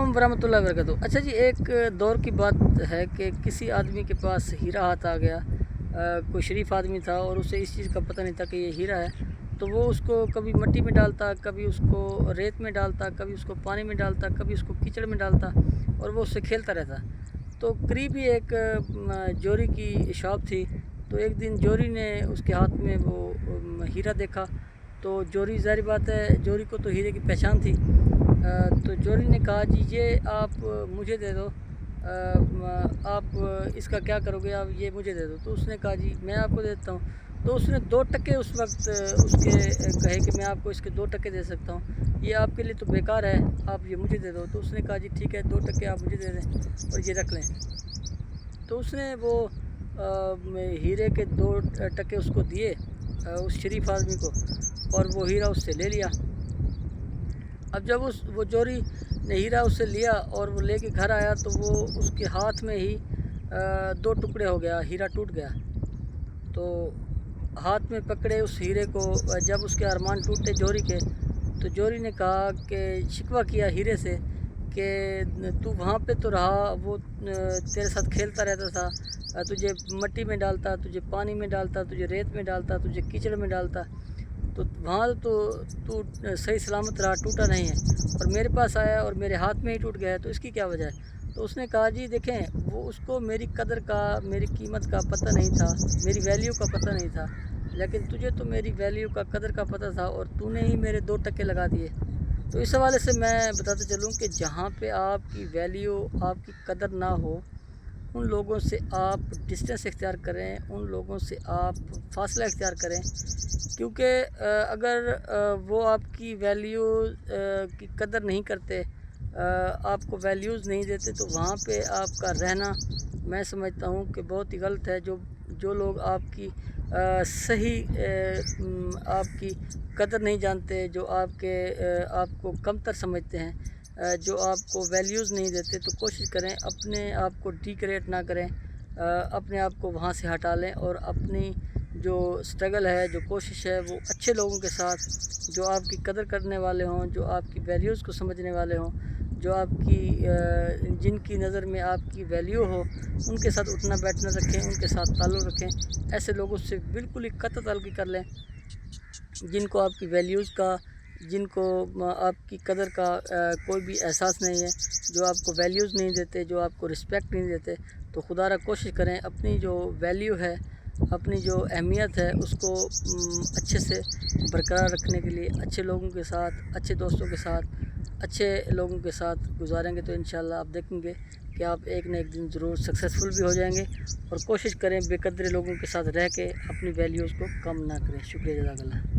अलैकुम वरहमतुल्लाहि वबरकातुहू। अच्छा जी, एक दौर की बात है कि किसी आदमी के पास हीरा हाथ आ गया। कोई शरीफ आदमी था और उसे इस चीज़ का पता नहीं था कि ये हीरा है। तो वो उसको कभी मिट्टी में डालता, कभी उसको रेत में डालता, कभी उसको पानी में डालता, कभी उसको कीचड़ में डालता और वो उससे खेलता रहता। तो करीब ही एक जोरी की शॉप थी। तो एक दिन जोरी ने उसके हाथ में वो हीरा देखा। तो जोरी, ज़ाहिर बात है, जोरी को तो हीरे की पहचान थी। तो जोरी ने कहा, जी ये आप मुझे दे दो, आप इसका क्या करोगे, आप ये मुझे दे दो। तो उसने कहा, जी मैं आपको देता हूँ। तो उसने 2 टके उस वक्त उसके कहे कि मैं आपको इसके 2 टके दे सकता हूँ, ये आपके लिए तो बेकार है, आप ये मुझे दे दो। तो उसने कहा, जी ठीक है, 2 टके आप मुझे दे दें और ये रख लें। तो उसने वो हीरे के 2 टके उसको दिए, उस शरीफ आदमी को, और वो हीरा उससे ले लिया। अब जब वो जोरी ने हीरा उससे लिया और वो लेके घर आया तो वो उसके हाथ में ही 2 टुकड़े हो गया, हीरा टूट गया। तो हाथ में पकड़े उस हीरे को, जब उसके अरमान टूटे जोरी के, तो जोरी ने कहा कि शिकवा किया हीरे से कि तू वहाँ पे तो रहा, वो तेरे साथ खेलता रहता था, तुझे मिट्टी में डालता, तुझे पानी में डालता, तुझे रेत में डालता, तुझे कीचड़ में डालता, तो वहाँ तो तू सही सलामत रहा, टूटा नहीं है, और मेरे पास आया और मेरे हाथ में ही टूट गया है, तो इसकी क्या वजह है। तो उसने कहा, जी देखें, वो उसको मेरी कदर का, मेरी कीमत का पता नहीं था, मेरी वैल्यू का पता नहीं था, लेकिन तुझे तो मेरी वैल्यू का, कदर का पता था, और तूने ही मेरे 2 टके लगा दिए। तो इस हवाले से मैं बताते चलूँ कि जहाँ पे आपकी वैल्यू, आपकी कदर ना हो, उन लोगों से आप डिस्टेंस इख्तियार करें, उन लोगों से आप फ़ासला इख्तियार करें, क्योंकि अगर वो आपकी वैल्यू की कदर नहीं करते, आपको वैल्यूज़ नहीं देते, तो वहाँ पे आपका रहना, मैं समझता हूँ कि बहुत ही गलत है। जो जो लोग आपकी सही आपकी कदर नहीं जानते, जो आपको कमतर समझते हैं, जो आपको वैल्यूज़ नहीं देते, तो कोशिश करें अपने आप को डिग्रेड ना करें, अपने आप को वहाँ से हटा लें, और अपनी जो स्ट्रगल है, जो कोशिश है, वो अच्छे लोगों के साथ, जो आपकी कदर करने वाले हों, जो आपकी वैल्यूज़ को समझने वाले हों, जो आपकी जिनकी नज़र में आपकी वैल्यू हो, उनके साथ उठना बैठना रखें, उनके साथ ताल्लुक़ रखें। ऐसे लोगों से बिल्कुल ही कतई तल्क़ी कर लें, जिनको आपकी वैल्यूज़ का, जिनको आपकी कदर का कोई भी एहसास नहीं है, जो आपको वैल्यूज़ नहीं देते, जो आपको रिस्पेक्ट नहीं देते। तो खुदारा कोशिश करें अपनी जो वैल्यू है, अपनी जो अहमियत है, उसको अच्छे से बरकरार रखने के लिए अच्छे लोगों के साथ, अच्छे दोस्तों के साथ, अच्छे लोगों के साथ गुजारेंगे तो इंशाल्लाह आप देखेंगे कि आप एक न एक दिन ज़रूर सक्सेसफुल भी हो जाएंगे। और कोशिश करें बेकदरे लोगों के साथ रह के अपनी वैल्यूज़ को कम ना करें। शुक्रिया, जज़ाकल्लाह।